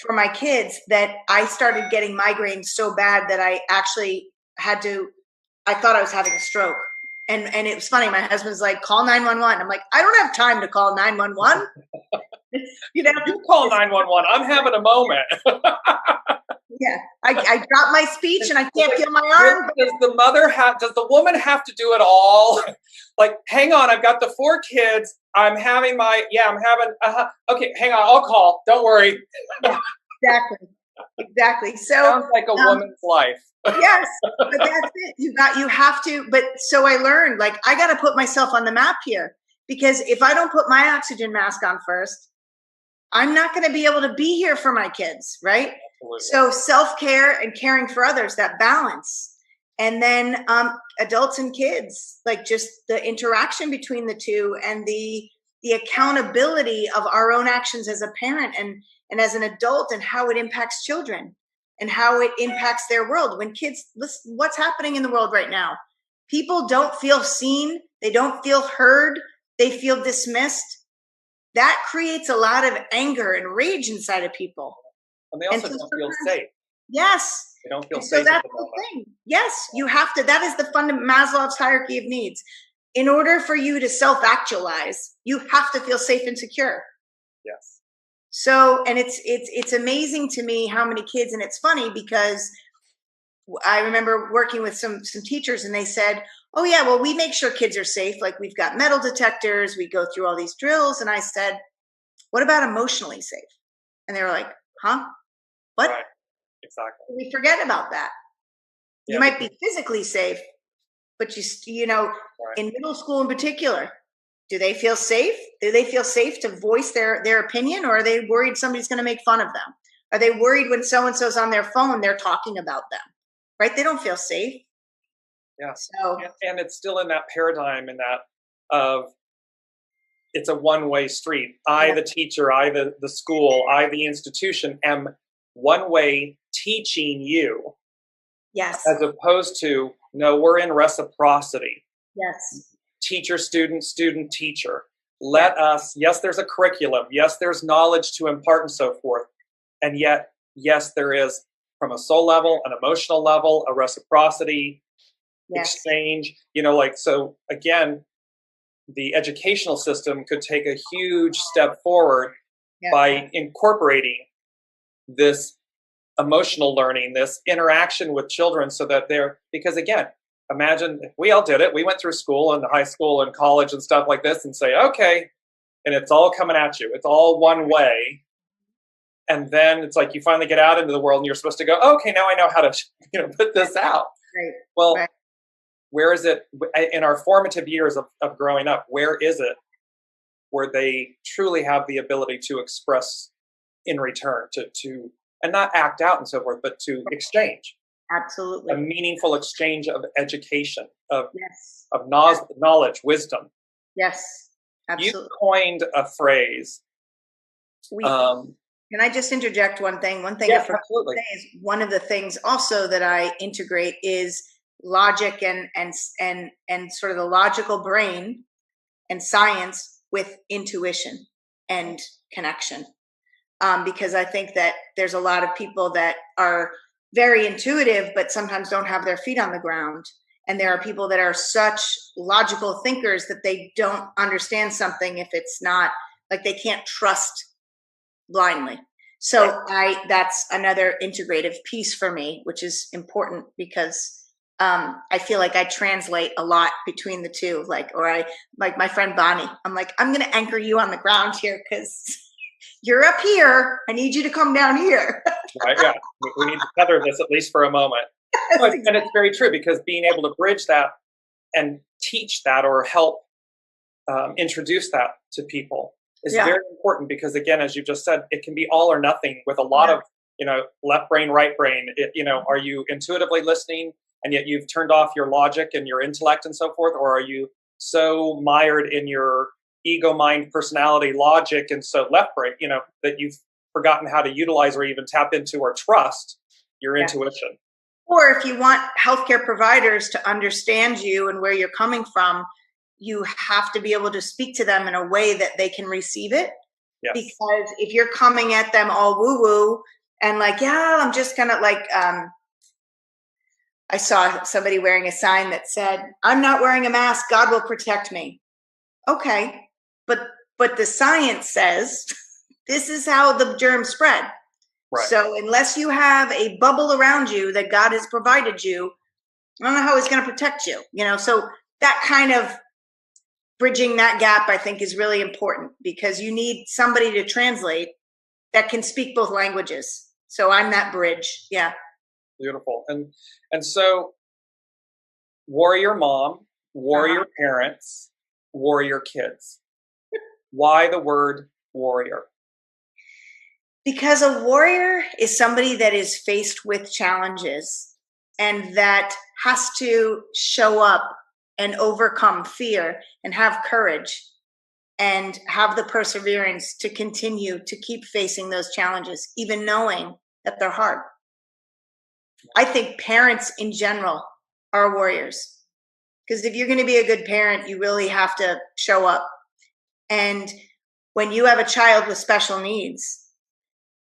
for my kids that I started getting migraines so bad that I actually I thought I was having a stroke. And it was funny. My husband's like, call 911. I'm like, I don't have time to call 911. You call 911. I'm having a moment. Yeah. I dropped my speech and I can't feel my arm. Does the woman have to do it all? Like, hang on, I've got the 4 kids. I'm having okay, hang on, I'll call. Don't worry. Yeah, exactly. So sounds like a woman's life. Yes, but that's it. You have to. But so I learned, like, I got to put myself on the map here, because if I don't put my oxygen mask on first, I'm not going to be able to be here for my kids, right? Absolutely. So self-care and caring for others, that balance. And then adults and kids, like just the interaction between the two and the accountability of our own actions as a parent and as an adult, and how it impacts children and how it impacts their world. When kids, listen, what's happening in the world right now? People don't feel seen. They don't feel heard. They feel dismissed. That creates a lot of anger and rage inside of people. And they also don't feel safe. Yes. They don't feel safe. So that's the thing. Yes, you have to. That is the Maslow's hierarchy of needs. In order for you to self-actualize, you have to feel safe and secure. Yes. So, and it's amazing to me how many kids, and it's funny because I remember working with some teachers, and they said, oh yeah, well, we make sure kids are safe. Like, we've got metal detectors, we go through all these drills. And I said, what about emotionally safe? And they were like, huh? What? Right. Exactly. We forget about that. Yeah. You might be physically safe, but right. In middle school in particular, do they feel safe? Do they feel safe to voice their opinion, or are they worried somebody's going to make fun of them? Are they worried when so-and-so's on their phone, they're talking about them, right? They don't feel safe. Yeah. So, and it's still in that paradigm, in that of it's a one-way street. I, the teacher, I, the school, I, the institution, am one way teaching you. Yes. As opposed to, no, we're in reciprocity. Yes. Teacher, student, student, teacher. Let us, yes, there's a curriculum. Yes, there's knowledge to impart and so forth. And yet, yes, there is, from a soul level, an emotional level, a reciprocity, exchange, so again, the educational system could take a huge step forward by incorporating this emotional learning, this interaction with children, so that because again, imagine if we all did it. We went through school and high school and college and stuff like this and say, okay, and it's all coming at you. It's all one way. And then it's like you finally get out into the world and you're supposed to go, okay, now I know how to put this out. Right. Well, where is it in our formative years of growing up? Where is it where they truly have the ability to express in return, to and not act out and so forth, but to exchange? Absolutely. A meaningful exchange of education, of Yes. knowledge, wisdom. Yes, absolutely. You coined a phrase. Can I just interject one thing? One thing Yes, absolutely. is one of the things also that I integrate is logic and sort of the logical brain and science with intuition and connection. Because I think that there's a lot of people that are very intuitive, but sometimes don't have their feet on the ground. And there are people that are such logical thinkers that they don't understand something if it's not, like, they can't trust blindly. So that's another integrative piece for me, which is important because I feel like I translate a lot between the two. Like my friend Bonnie, I'm like, I'm going to anchor you on the ground here because you're up here. I need you to come down here. Right, yeah. We need to tether this at least for a moment. And it's very true, because being able to bridge that and teach that or help introduce that to people is very important, because again, as you just said, it can be all or nothing with a lot of, left brain, right brain. Are you intuitively listening and yet you've turned off your logic and your intellect and so forth? Or are you so mired in your ego, mind, personality, logic, and so left brain, that you've forgotten how to utilize or even tap into or trust your intuition? Or if you want healthcare providers to understand you and where you're coming from, you have to be able to speak to them in a way that they can receive it. Yes. Because if you're coming at them all woo-woo and like, I'm just kind of like, I saw somebody wearing a sign that said, I'm not wearing a mask, God will protect me. Okay. But the science says this is how the germs spread. Right. So unless you have a bubble around you that God has provided you, I don't know how he's going to protect you. So that kind of bridging that gap, I think, is really important, because you need somebody to translate that can speak both languages. So I'm that bridge. Yeah. Beautiful. And so warrior mom, warrior parents, warrior kids. Why the word warrior? Because a warrior is somebody that is faced with challenges and that has to show up and overcome fear and have courage and have the perseverance to continue to keep facing those challenges, even knowing that they're hard. I think parents in general are warriors, because if you're going to be a good parent, you really have to show up. And when you have a child with special needs,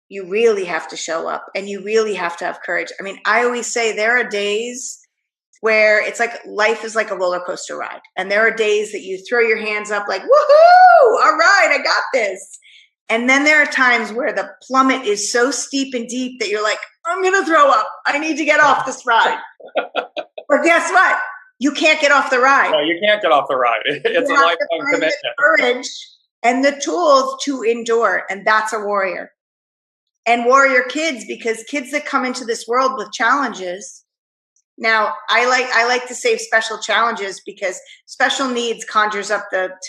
you really have to show up and you really have to have courage. I mean, I always say there are days where it's like life is like a roller coaster ride. And there are days that you throw your hands up like, woohoo, all right, I got this. And then there are times where the plummet is so steep and deep that you're like, I'm going to throw up. I need to get off this ride. But guess what? You can't get off the ride. No, you can't get off the ride. It's a lifetime commitment. Courage and the tools to endure. And that's a warrior. And warrior kids, because kids that come into this world with challenges. Now, I like to say special challenges, because special needs conjures up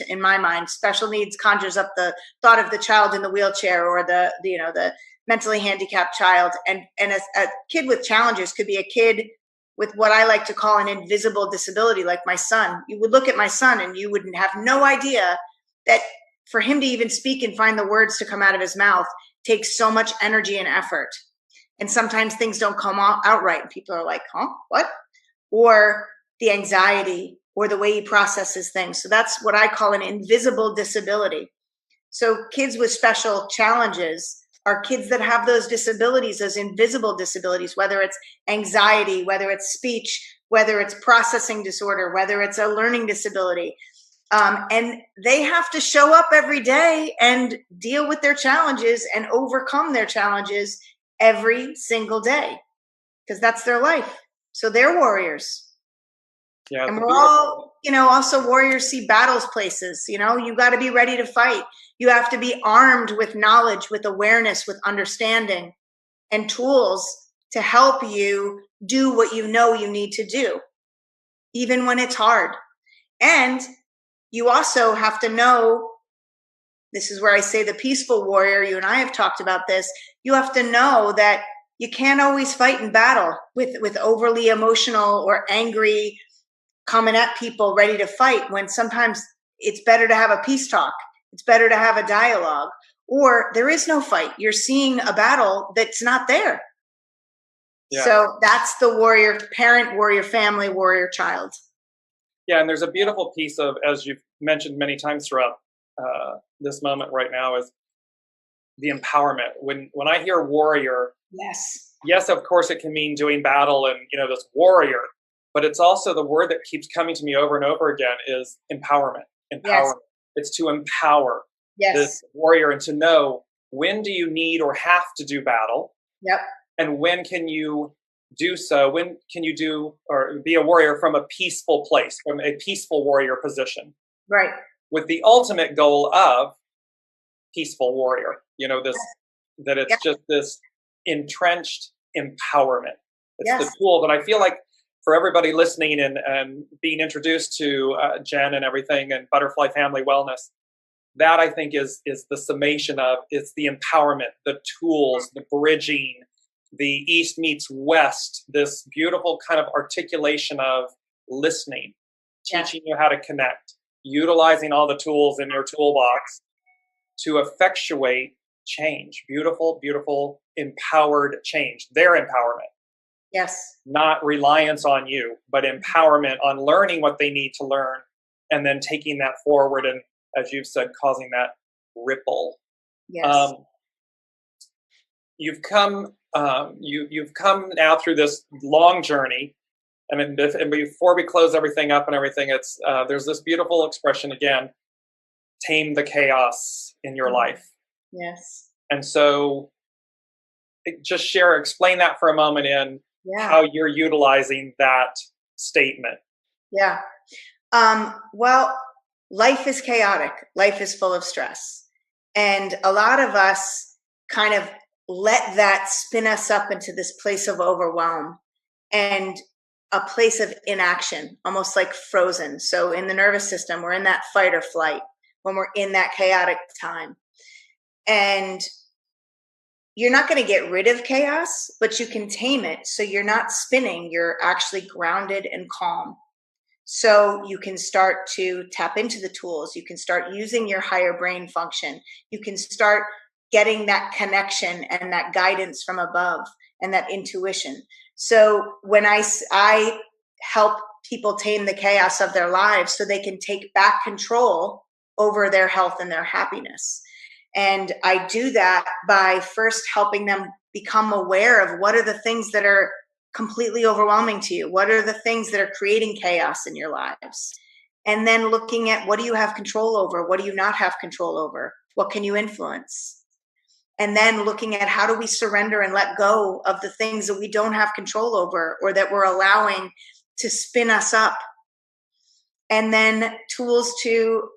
in my mind, special needs conjures up the thought of the child in the wheelchair or the mentally handicapped child. And a kid with challenges could be a kid with what I like to call an invisible disability, like my son. You would look at my son and you wouldn't have no idea that for him to even speak and find the words to come out of his mouth takes so much energy and effort. And sometimes things don't come out right. And people are like, huh, what? Or the anxiety or the way he processes things. So that's what I call an invisible disability. So kids with special challenges are kids that have those disabilities, those invisible disabilities, whether it's anxiety, whether it's speech, whether it's processing disorder, whether it's a learning disability. And they have to show up every day and deal with their challenges and overcome their challenges every single day, because that's their life. So they're warriors. Yeah, and we're all, also warriors see battles places. You got to be ready to fight. You have to be armed with knowledge, with awareness, with understanding and tools to help you do what you know you need to do, even when it's hard. And you also have to know, this is where I say the peaceful warrior, you and I have talked about this, you have to know that you can't always fight in battle with overly emotional or angry, coming at people ready to fight, when sometimes it's better to have a peace talk. It's better to have a dialogue, or there is no fight. You're seeing a battle that's not there. Yeah. So that's the warrior parent, warrior family, warrior child. Yeah, and there's a beautiful piece of, as you've mentioned many times throughout this moment right now, is the empowerment. When I hear warrior, yes, of course it can mean doing battle and this warrior, but it's also the word that keeps coming to me over and over again is empowerment. Empowerment. Yes. It's to empower this warrior and to know when do you need or have to do battle. Yep. And when can you do so? When can you do or be a warrior from a peaceful place, from a peaceful warrior position? Right. With the ultimate goal of peaceful warrior, that it's just this entrenched empowerment. It's the tool that I feel like for everybody listening and being introduced to Jen and everything and Butterfly Family Wellness, that I think is the summation of, it's the empowerment, the tools, the bridging, the East meets West, this beautiful kind of articulation of listening, teaching you how to connect, utilizing all the tools in your toolbox to effectuate change. Beautiful, beautiful, empowered change. Their empowerment. Yes. Not reliance on you, but empowerment on learning what they need to learn and then taking that forward and, as you've said, causing that ripple. Yes. You've come now through this long journey, and before we close everything up and everything, it's there's this beautiful expression again: tame the chaos in your life. Yes. And so, just explain that for a moment in how you're utilizing that statement. Yeah. Well, life is chaotic. Life is full of stress, and a lot of us kind of let that spin us up into this place of overwhelm and a place of inaction, almost like frozen. So in the nervous system, we're in that fight or flight when we're in that chaotic time. And you're not going to get rid of chaos, but you can tame it. So you're not spinning, you're actually grounded and calm. So you can start to tap into the tools. You can start using your higher brain function. You can start getting that connection and that guidance from above and that intuition. So when I help people tame the chaos of their lives so they can take back control over their health and their happiness. And I do that by first helping them become aware of what are the things that are completely overwhelming to you. What are the things that are creating chaos in your lives? And then looking at, what do you have control over? What do you not have control over? What can you influence? And then looking at, how do we surrender and let go of the things that we don't have control over or that we're allowing to spin us up? And then tools to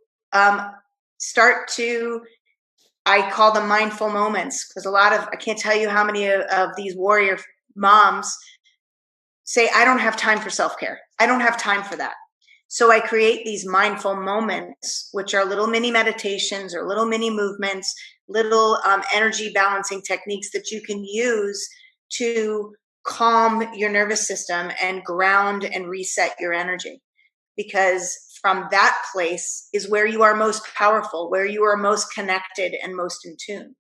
start to, I call them mindful moments, because I can't tell you how many of these warrior moms say, I don't have time for self-care. I don't have time for that. So I create these mindful moments, which are little mini meditations or little mini movements, little energy balancing techniques that you can use to calm your nervous system and ground and reset your energy. Because from that place is where you are most powerful, where you are most connected and most in tune.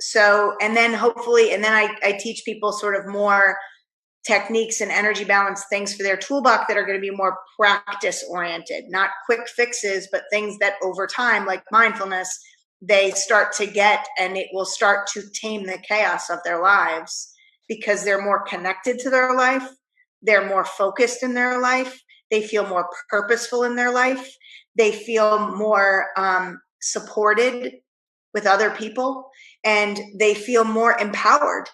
So, and then hopefully, and then I teach people sort of more techniques and energy balance things for their toolbox that are going to be more practice oriented, not quick fixes, but things that over time, like mindfulness, they start to get, and it will start to tame the chaos of their lives because they're more connected to their life. They're more focused in their life. They feel more purposeful in their life. They feel more supported with other people, and they feel more empowered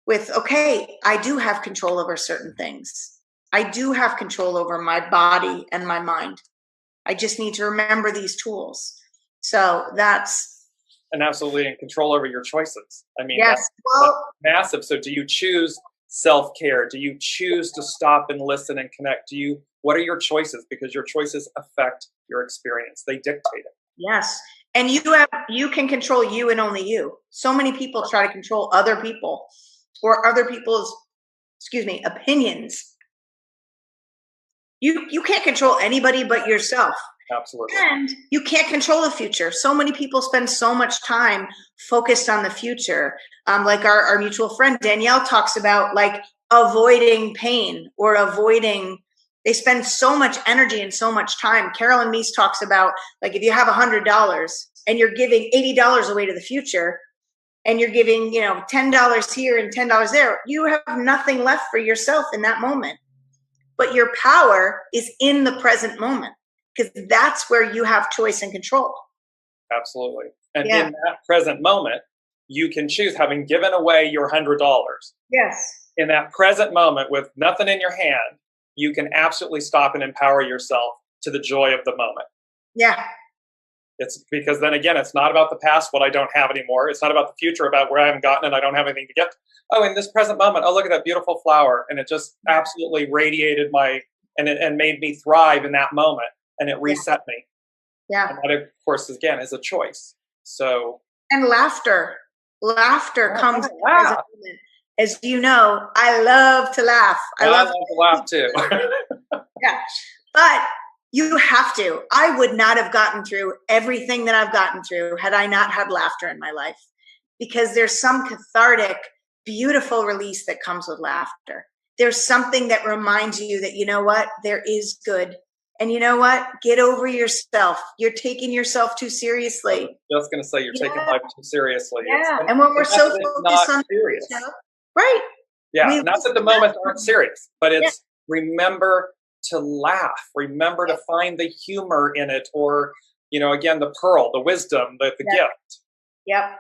with, okay, I do have control over certain things. I do have control over my body and my mind. I just need to remember these tools. So that's... And absolutely in control over your choices. I mean, yes, that's massive. So do you choose self-care? Do you choose to stop and listen and connect? What are your choices? Because your choices affect your experience. They dictate it. Yes. And you can control you and only you. So many people try to control other people or other people's, opinions. You can't control anybody but yourself. Absolutely. And you can't control the future. So many people spend so much time focused on the future. Like our mutual friend Danielle talks about, like avoiding pain or they spend so much energy and so much time. Carolyn Meese talks about, like, if you have $100 and you're giving $80 away to the future, and you're giving, $10 here and $10 there, you have nothing left for yourself in that moment. But your power is in the present moment, because that's where you have choice and control. Absolutely. And in that present moment, you can choose, having given away your $100. Yes. In that present moment with nothing in your hand, you can absolutely stop and empower yourself to the joy of the moment. Yeah. It's because then again, it's not about the past, what I don't have anymore. It's not about the future, about where I haven't gotten and I don't have anything to get. Oh, in this present moment, oh, look at that beautiful flower. And it just absolutely radiated and made me thrive in that moment. And it reset me. Yeah. And that, of course, again, is a choice. So. And laughter comes as you know, I love to laugh. I love to laugh too. Yeah. But you have to. I would not have gotten through everything that I've gotten through had I not had laughter in my life, because there's some cathartic, beautiful release that comes with laughter. There's something that reminds you that, you know what, there is good. And you know what? Get over yourself. You're taking yourself too seriously. I was just going to say you're taking life too seriously. Yeah. And when we're so focused on serious. Right. Yeah. Not that the moments aren't serious, but it's remember to laugh. Remember to find the humor in it, or, again, the pearl, the wisdom, the gift. Yep.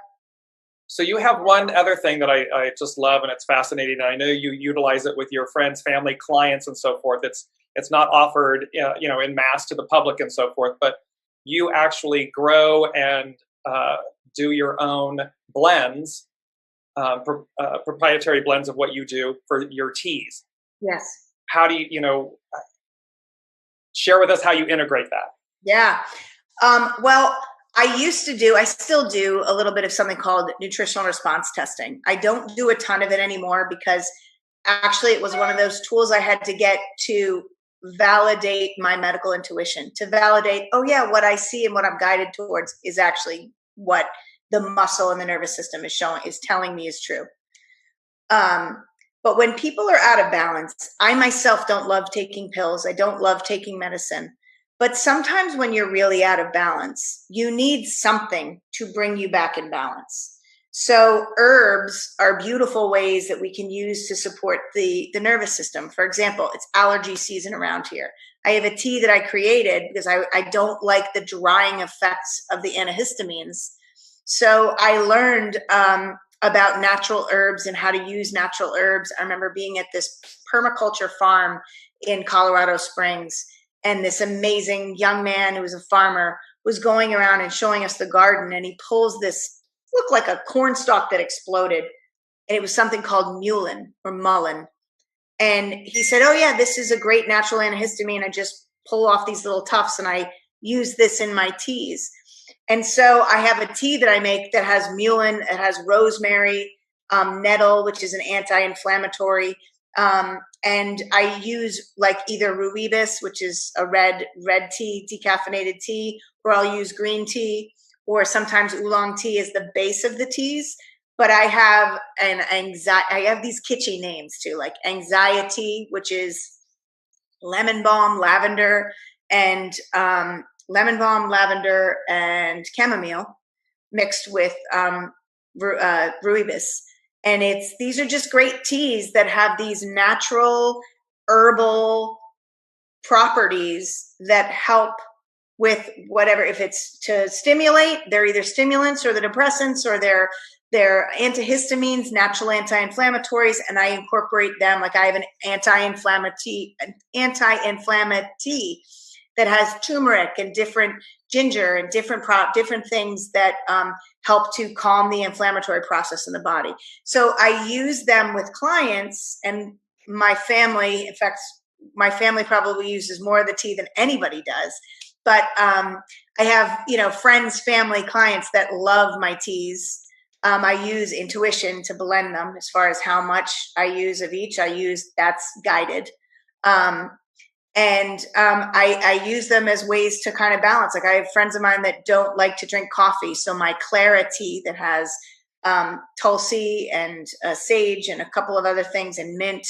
So you have one other thing that I just love, and it's fascinating. And I know you utilize it with your friends, family, clients, and so forth. It's not offered, in mass to the public and so forth, but you actually grow and do your own blends, proprietary blends of what you do for your teas. Yes. How do you, share with us how you integrate that? Yeah. Well, I still do a little bit of something called nutritional response testing. I don't do a ton of it anymore because actually it was one of those tools I had to get to validate my medical intuition, to validate, oh yeah, what I see and what I'm guided towards is actually what the muscle and the nervous system is telling me is true. But when people are out of balance, I myself don't love taking pills. I don't love taking medicine. But sometimes when you're really out of balance, you need something to bring you back in balance. So herbs are beautiful ways that we can use to support the nervous system. For example, it's allergy season around here. I have a tea that I created because I don't like the drying effects of the antihistamines. So I learned about natural herbs and how to use natural herbs. I remember being at this permaculture farm in Colorado Springs, and this amazing young man who was a farmer was going around and showing us the garden, and he pulls this, looked like a corn stalk that exploded, and it was something called mullein. And he said, oh yeah, this is a great natural antihistamine. I just pull off these little tufts and I use this in my teas. And so I have a tea that I make that has mullein, it has rosemary, nettle, which is an anti-inflammatory, and I use like either rooibos, which is a red tea, decaffeinated tea, or I'll use green tea, or sometimes oolong tea is the base of the teas. but I have an anxiety. I have these kitschy names too, like anxiety, which is lemon balm, lavender, and chamomile mixed with rooibos. And these are just great teas that have these natural herbal properties that help with whatever. If it's to stimulate, they're either stimulants or the depressants, or they're antihistamines, natural anti-inflammatories, and I incorporate them. Like I have an anti-inflammatory that has turmeric and different ginger and different things that help to calm the inflammatory process in the body. So I use them with clients, and my family, in fact, my family probably uses more of the tea than anybody does. But I have, friends, family, clients that love my teas. I use intuition to blend them. As far as how much I use of each, that's guided. I use them as ways to kind of balance. Like I have friends of mine that don't like to drink coffee. So my Clara tea that has tulsi and sage and a couple of other things and mint,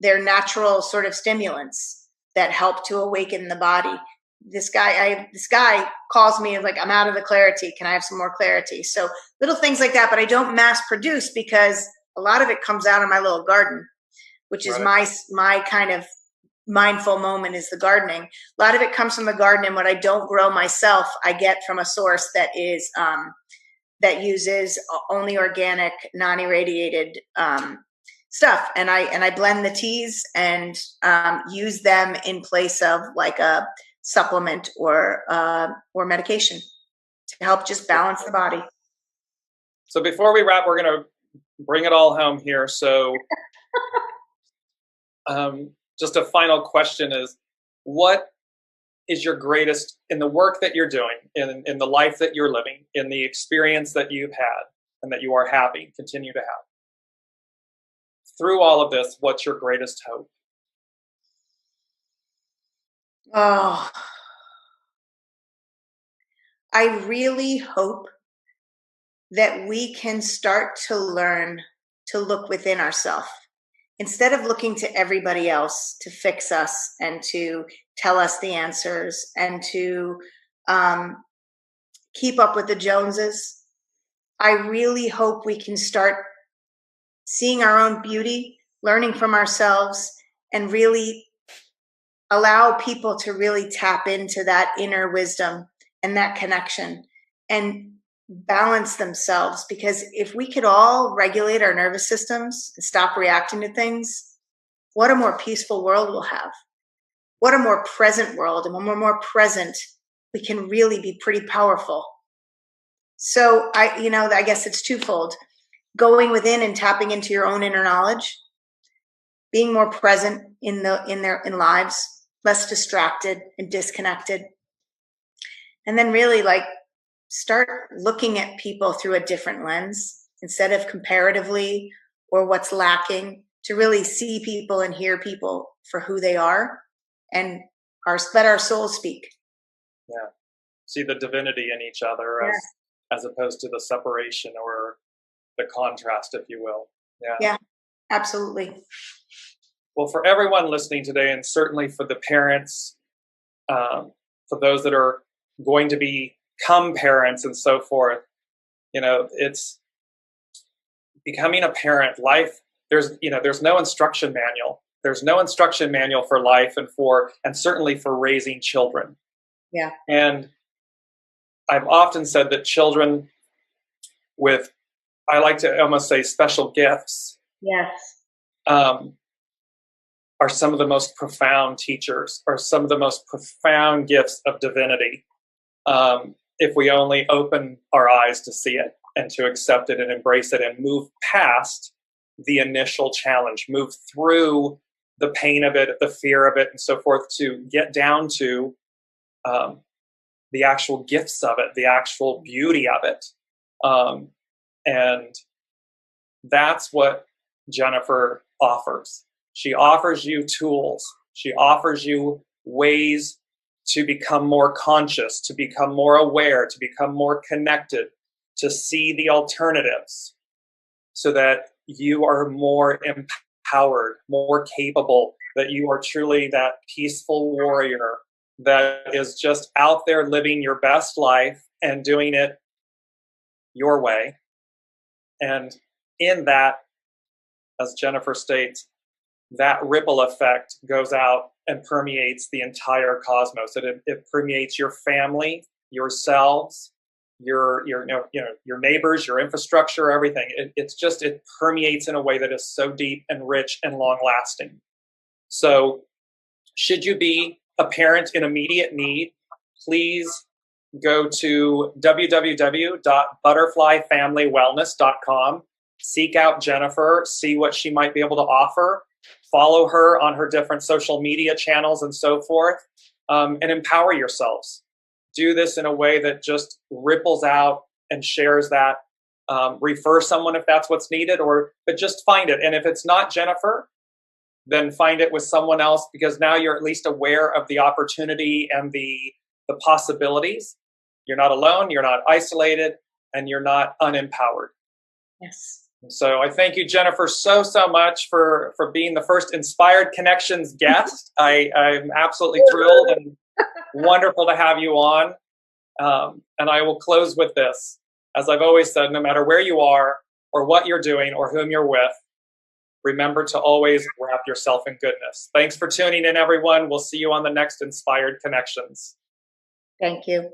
they're natural sort of stimulants that help to awaken the body. This guy calls me and like, I'm out of the clarity. Can I have some more clarity? So little things like that, but I don't mass produce because a lot of it comes out of my little garden, which is my kind of mindful moment is the gardening. A lot of it comes from the garden, and what I don't grow myself, I get from a source that is that uses only organic, non-irradiated stuff. And I blend the teas and use them in place of like a supplement or medication to help just balance the body. So before we wrap, we're going to bring it all home here. So just a final question is, what is your greatest, in the work that you're doing, in the life that you're living, in the experience that you've had and that you are happy, continue to have? Through all of this, what's your greatest hope? Oh, I really hope that we can start to learn to look within ourselves. Instead of looking to everybody else to fix us and to tell us the answers and to keep up with the Joneses, I really hope we can start seeing our own beauty, learning from ourselves, and really allow people to really tap into that inner wisdom and that connection and balance themselves. Because if we could all regulate our nervous systems and stop reacting to things, what a more peaceful world we'll have. What a more present world. And when we're more present, we can really be pretty powerful. So I guess it's twofold. Going within and tapping into your own inner knowledge, being more present in lives, less distracted and disconnected. And then really start looking at people through a different lens instead of comparatively or what's lacking, to really see people and hear people for who they are and let our souls speak. Yeah. See the divinity in each other as opposed to the separation or the contrast, if you will. Yeah. Yeah, absolutely. Well, for everyone listening today, and certainly for the parents, for those that are going to become parents and so forth, it's becoming a parent. Life, there's no instruction manual. There's no instruction manual for life and certainly for raising children. Yeah. And I've often said that children with, I like to almost say, special gifts. Yes. Are some of the most profound teachers, or some of the most profound gifts of divinity. If we only open our eyes to see it and to accept it and embrace it and move past the initial challenge, move through the pain of it, the fear of it, and so forth, to get down to the actual gifts of it, the actual beauty of it. And that's what Jennifer offers. She offers you tools. She offers you ways to become more conscious, to become more aware, to become more connected, to see the alternatives so that you are more empowered, more capable, that you are truly that peaceful warrior that is just out there living your best life and doing it your way. And in that, as Jennifer states, that ripple effect goes out and permeates the entire cosmos. It permeates your family, yourselves, your neighbors, your infrastructure, everything. It permeates in a way that is so deep and rich and long lasting. So should you be a parent in immediate need, please go to www.butterflyfamilywellness.com. Seek out Jennifer, see what she might be able to offer, follow her on her different social media channels and so forth, and empower yourselves. Do this in a way that just ripples out and shares that. Refer someone if that's what's needed, but just find it. And if it's not Jennifer, then find it with someone else, because now you're at least aware of the opportunity and the possibilities. You're not alone, you're not isolated, and you're not unempowered. Yes. So I thank you, Jennifer, so much for being the first Inspired Connections guest. I'm absolutely thrilled and wonderful to have you on. And I will close with this. As I've always said, no matter where you are or what you're doing or whom you're with, remember to always wrap yourself in goodness. Thanks for tuning in, everyone. We'll see you on the next Inspired Connections. Thank you.